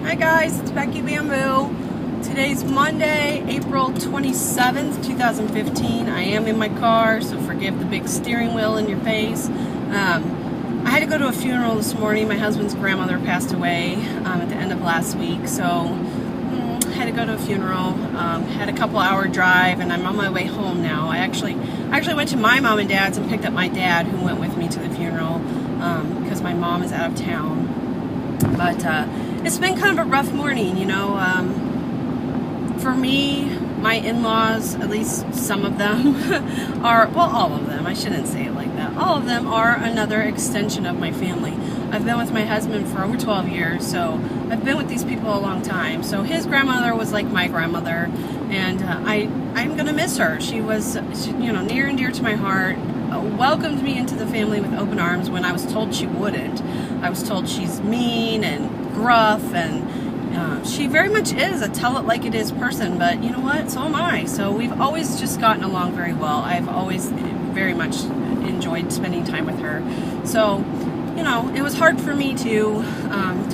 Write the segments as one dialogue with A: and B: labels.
A: Hi guys, it's Becky Bamboo. Today's Monday, April 27th, 2015. I am in my car, so forgive the big steering wheel in your face. I had to go to a funeral this morning. My husband's grandmother passed away at the end of last week, so I had to go to a funeral. Had a couple-hour drive, and I'm on my way home now. I actually went to my mom and dad's and picked up my dad, who went with me to the funeral because my mom is out of town. But it's been kind of a rough morning, you know. For me, my in-laws, at least some of them, are, well, all of them, I shouldn't say it like that. All of them are another extension of my family. I've been with my husband for over 12 years, so I've been with these people a long time. So his grandmother was like my grandmother, and I'm going to miss her. She was, you know, near and dear to my heart. Welcomed me into the family with open arms when I was told she wouldn't. I was told she's mean and gruff, and she very much is a tell-it-like-it-is person, but you know what? So am I. So we've always just gotten along very well. I've always very much enjoyed spending time with her. So, you know, it was hard for me to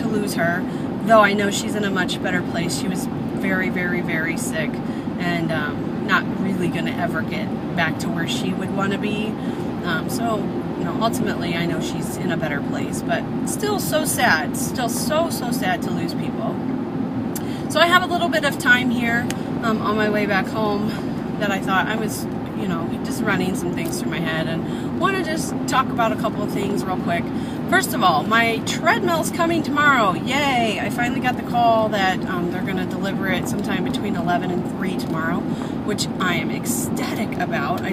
A: lose her, though I know she's in a much better place. She was very, very, very sick, and not really going to ever get back to where she would want to be. So, you know, ultimately I know she's in a better place, but still so sad, still so sad to lose people. So I have a little bit of time here on my way back home that I thought I was, you know, just running some things through my head, and want to just talk about a couple of things real quick. First of all, my treadmill's coming tomorrow. Yay! I finally got the call that they're going to deliver it sometime between 11 and 3 tomorrow, which I am ecstatic about. I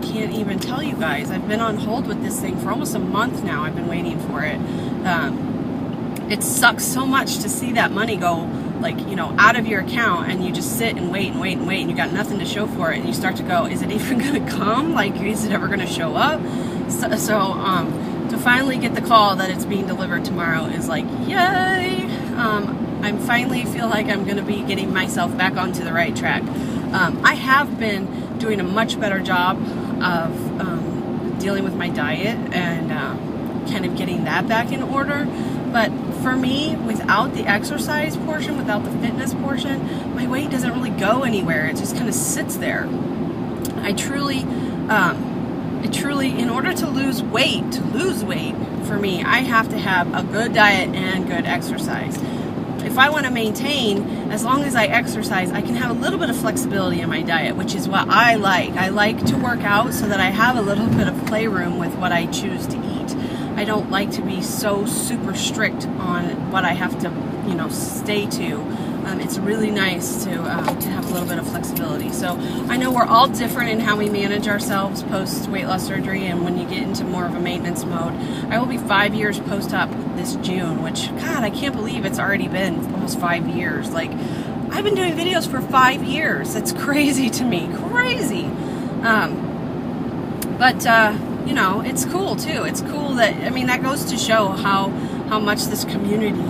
A: can't even tell you guys. I've been on hold with this thing for almost a month now. I've been waiting for it. It sucks so much to see that money go, like, you know, out of your account, and you just sit and wait and wait and wait, and you got nothing to show for it, and you start to go, is it even going to come? Like, is it ever going to show up? To finally get the call that it's being delivered tomorrow is like, yay! I finally feel like I'm going to be getting myself back onto the right track. I have been doing a much better job of dealing with my diet and kind of getting that back in order. But for me, without the exercise portion, without the fitness portion, my weight doesn't really go anywhere. It just kind of sits there. I truly, in order to lose weight, for me, I have to have a good diet and good exercise. If I want to maintain, as long as I exercise, I can have a little bit of flexibility in my diet, which is what I like. I like to work out so that I have a little bit of playroom with what I choose to eat. I don't like to be so super strict on what I have to, you know, stay to. It's really nice to have a little bit of flexibility. So I know we're all different in how we manage ourselves post weight loss surgery, and when you get into more of a maintenance mode. I will be 5 years post-op this June, which, God, I can't believe it's already been almost 5 years. Like, I've been doing videos for 5 years. That's crazy to me, crazy. You know, it's cool too. It's cool that, I mean, that goes to show how much this community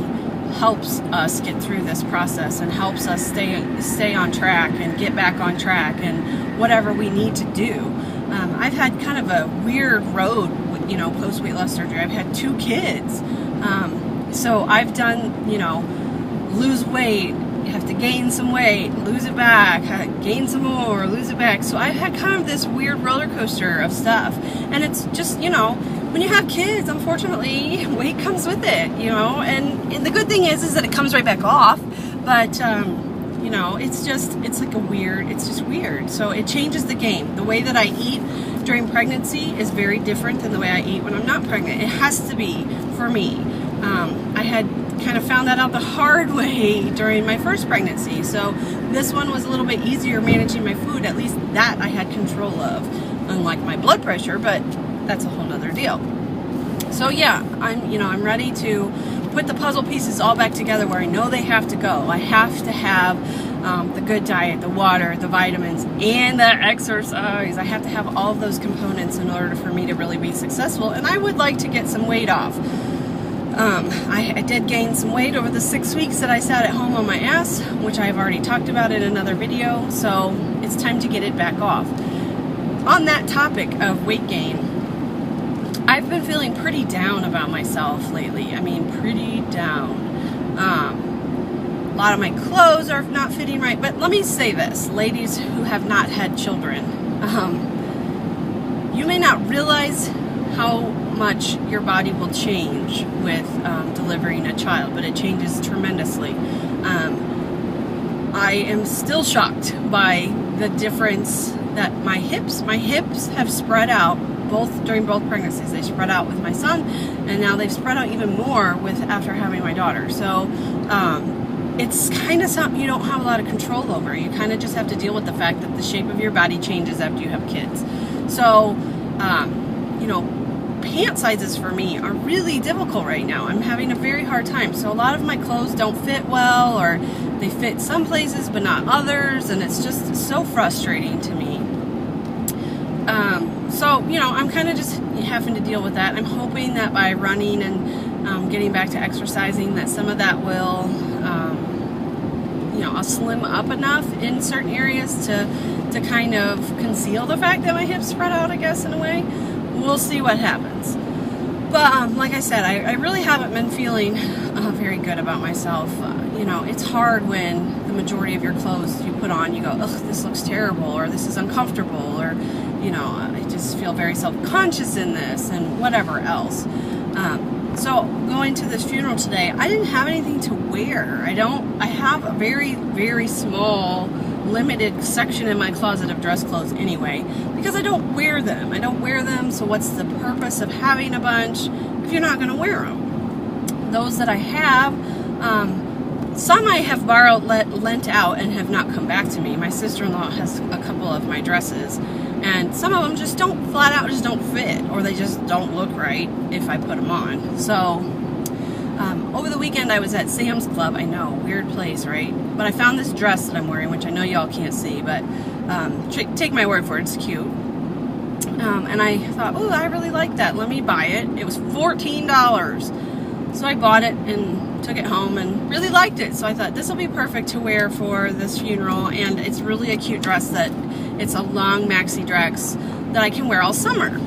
A: helps us get through this process and helps us stay on track and get back on track and whatever we need to do. I've had kind of a weird road with, you know, post weight loss surgery. I've had 2 kids. So I've done, you know, lose weight, have to gain some weight, lose it back, gain some more, lose it back. So I've had kind of this weird roller coaster of stuff. And it's just, you know, when you have kids, unfortunately, weight comes with it, you know, and the good thing is that it comes right back off, but, you know, it's just weird. So it changes the game. The way that I eat during pregnancy is very different than the way I eat when I'm not pregnant. It has to be, for me. I had kind of found that out the hard way during my first pregnancy, so this one was a little bit easier managing my food. At least that I had control of, unlike my blood pressure, but that's a whole nother deal. So yeah, I'm ready to put the puzzle pieces all back together where I know they have to go. I have to have the good diet, the water, the vitamins, and the exercise. I have to have all of those components in order for me to really be successful, and I would like to get some weight off. I did gain some weight over the 6 weeks that I sat at home on my ass, which I've already talked about in another video, so it's time to get it back off. On that topic of weight gain, I've been feeling pretty down about myself lately. I mean, pretty down. lot of my clothes are not fitting right. But let me say this, ladies who have not had children, you may not realize how much your body will change with delivering a child, but it changes tremendously. I am still shocked by the difference that my hips have spread out during both pregnancies. They spread out with my son, and now they've spread out even more after having my daughter. So it's kind of something you don't have a lot of control over. You kind of just have to deal with the fact that the shape of your body changes after you have kids. So you know, pant sizes for me are really difficult right now. I'm having a very hard time. So a lot of my clothes don't fit well, or they fit some places but not others, and it's just so frustrating to me. So, you know, I'm kind of just having to deal with that. I'm hoping that by running and getting back to exercising, that some of that will, you know, I'll slim up enough in certain areas to kind of conceal the fact that my hips spread out, I guess, in a way. We'll see what happens. But like I said, I really haven't been feeling very good about myself. You know, it's hard when the majority of your clothes you put on, you go, ugh, this looks terrible, or this is uncomfortable, or, you know, I just feel very self-conscious in this, and whatever else. So going to this funeral today, I didn't have anything to wear. I have a very, very small, limited section in my closet of dress clothes anyway, because I don't wear them. I don't wear them, so what's the purpose of having a bunch if you're not going to wear them? Those that I have, some I have borrowed, lent out, and have not come back to me. My sister-in-law has a couple of my dresses, and some of them just flat out just don't fit, or they just don't look right if I put them on. So over the weekend I was at Sam's Club. I know, weird place, right? But I found this dress that I'm wearing, which I know y'all can't see, but take my word for it, it's cute. And I thought, oh, I really like that. Let me buy it. It was $14. So I bought it and took it home and really liked it. So I thought this will be perfect to wear for this funeral, and it's really a cute dress that it's a long maxi dress that I can wear all summer.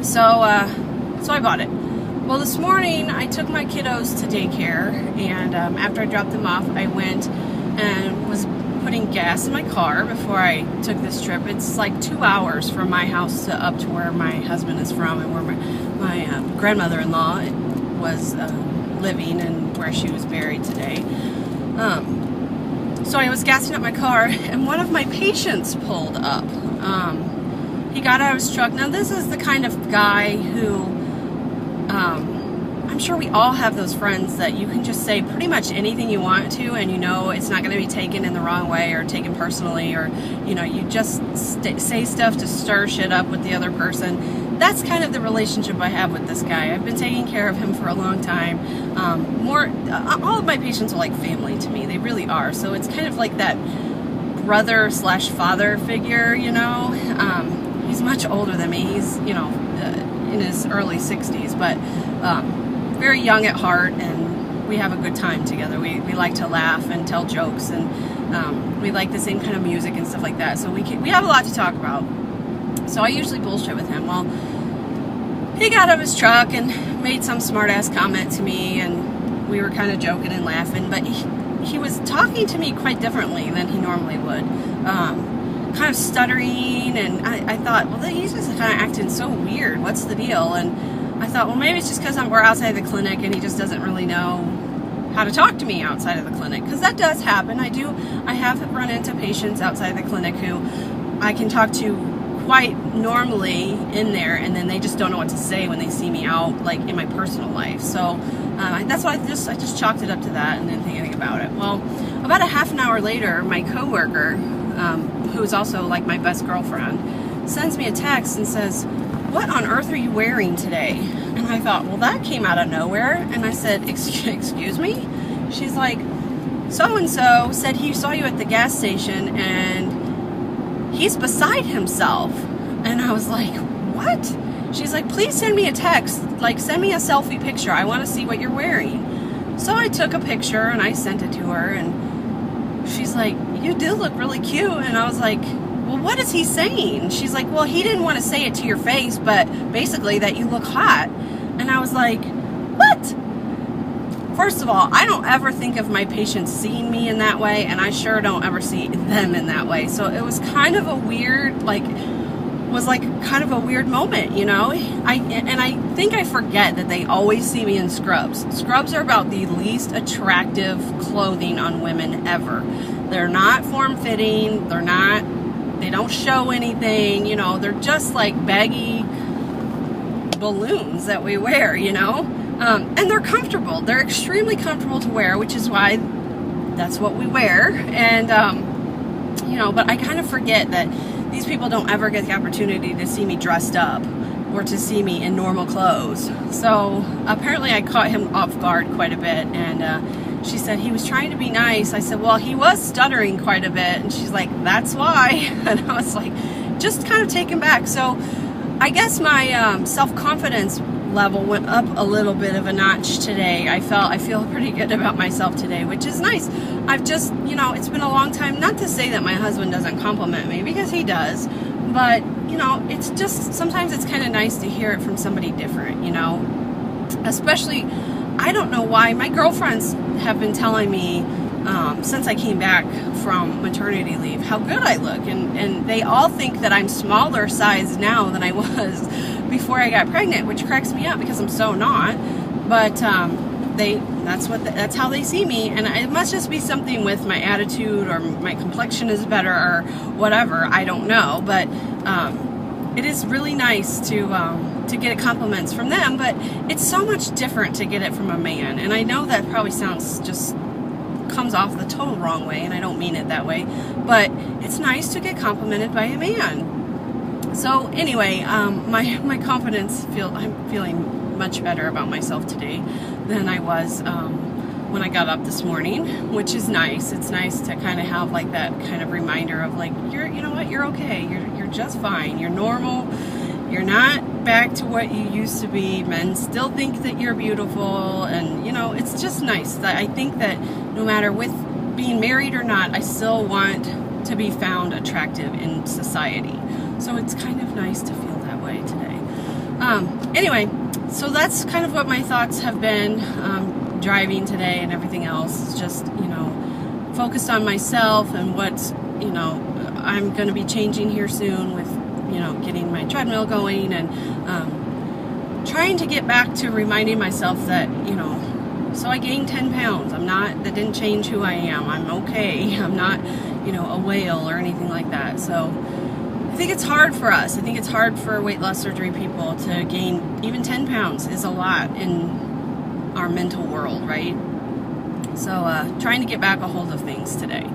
A: So I bought it. Well, this morning I took my kiddos to daycare, and after I dropped them off, I went and was putting gas in my car before I took this trip. It's like 2 hours from my house to up to where my husband is from, and where my grandmother-in-law was living, and where she was buried today. So I was gassing up my car, and one of my patients pulled up. He got out of his truck. Now, this is the kind of guy who, I'm sure we all have those friends that you can just say pretty much anything you want to, and you know it's not going to be taken in the wrong way or taken personally, or, you know, you just say stuff to stir shit up with the other person. That's kind of the relationship I have with this guy. I've been taking care of him for a long time. All of my patients are like family to me. They really are. So it's kind of like that brother/father figure, you know. He's much older than me. He's, you know, in his early 60s, but very young at heart, and we have a good time together. We like to laugh and tell jokes, and we like the same kind of music and stuff like that. So we have a lot to talk about. So I usually bullshit with him. Well, he got out of his truck and made some smart-ass comment to me, and we were kind of joking and laughing, but he was talking to me quite differently than he normally would. Kind of stuttering, and I thought, well, he's just kind of acting so weird. What's the deal? And I thought, well, maybe it's just because we're outside the clinic and he just doesn't really know how to talk to me outside of the clinic, because that does happen. I have run into patients outside the clinic who I can talk to quite normally in there, and then they just don't know what to say when they see me out, like in my personal life. So that's why I just chalked it up to that and didn't think anything about it. Well, about a half an hour later, my coworker, who is also like my best girlfriend, sends me a text and says, "What on earth are you wearing today?" And I thought, well, that came out of nowhere. And I said, excuse me? She's like, so-and-so said he saw you at the gas station and he's beside himself. And I was like, what? She's like, please send me a text, like send me a selfie picture. I want to see what you're wearing. So I took a picture and I sent it to her, and she's like, you do look really cute. And I was like, well, what is he saying? She's like, well, he didn't want to say it to your face, but basically that you look hot. And I was like, what? first of all, I don't ever think of my patients seeing me in that way, and I sure don't ever see them in that way. So it was kind of a weird, kind of a weird moment, you know. I think I forget that they always see me in scrubs. Scrubs are about the least attractive clothing on women ever. They're not form-fitting. They don't show anything, you know. They're just like baggy balloons that we wear, you know. And they're comfortable. They're extremely comfortable to wear, which is why that's what we wear. And you know, but I kind of forget that these people don't ever get the opportunity to see me dressed up or to see me in normal clothes. So apparently I caught him off guard quite a bit, and she said he was trying to be nice. I said, well, he was stuttering quite a bit, and she's like, that's why. And I was like, just kind of taken back. So I guess my self-confidence level went up a little bit of a notch today. I feel pretty good about myself today, which is nice. I've just, you know, it's been a long time, not to say that my husband doesn't compliment me, because he does, but, you know, it's just, sometimes it's kind of nice to hear it from somebody different, you know, especially, I don't know why, my girlfriends have been telling me since I came back from maternity leave how good I look, and they all think that I'm smaller size now than I was before I got pregnant, which cracks me up because I'm so not. But that's how they see me, and it must just be something with my attitude, or my complexion is better, or whatever. I don't know, but it is really nice to get compliments from them. But it's so much different to get it from a man, and I know that probably comes off the total wrong way, and I don't mean it that way, but it's nice to get complimented by a man. So anyway, my confidence, I'm feeling much better about myself today than I was when I got up this morning, which is nice. It's nice to kind of have like that kind of reminder of like, you know what, you're okay, you're just fine, you're normal, you're not back to what you used to be. Men still think that you're beautiful, and you know, it's just nice. I think that no matter with being married or not, I still want to be found attractive in society. So it's kind of nice to feel that way today. Anyway, so that's kind of what my thoughts have been driving today, and everything else is just, you know, focused on myself and what's, you know, I'm going to be changing here soon with, you know, getting my treadmill going, and trying to get back to reminding myself that, you know, so I gained 10 pounds. That didn't change who I am. I'm okay. I'm not, you know, a whale or anything like that. So I think it's hard for us. I think it's hard for weight loss surgery people to gain even 10 pounds is a lot in our mental world, right? So trying to get back a hold of things today.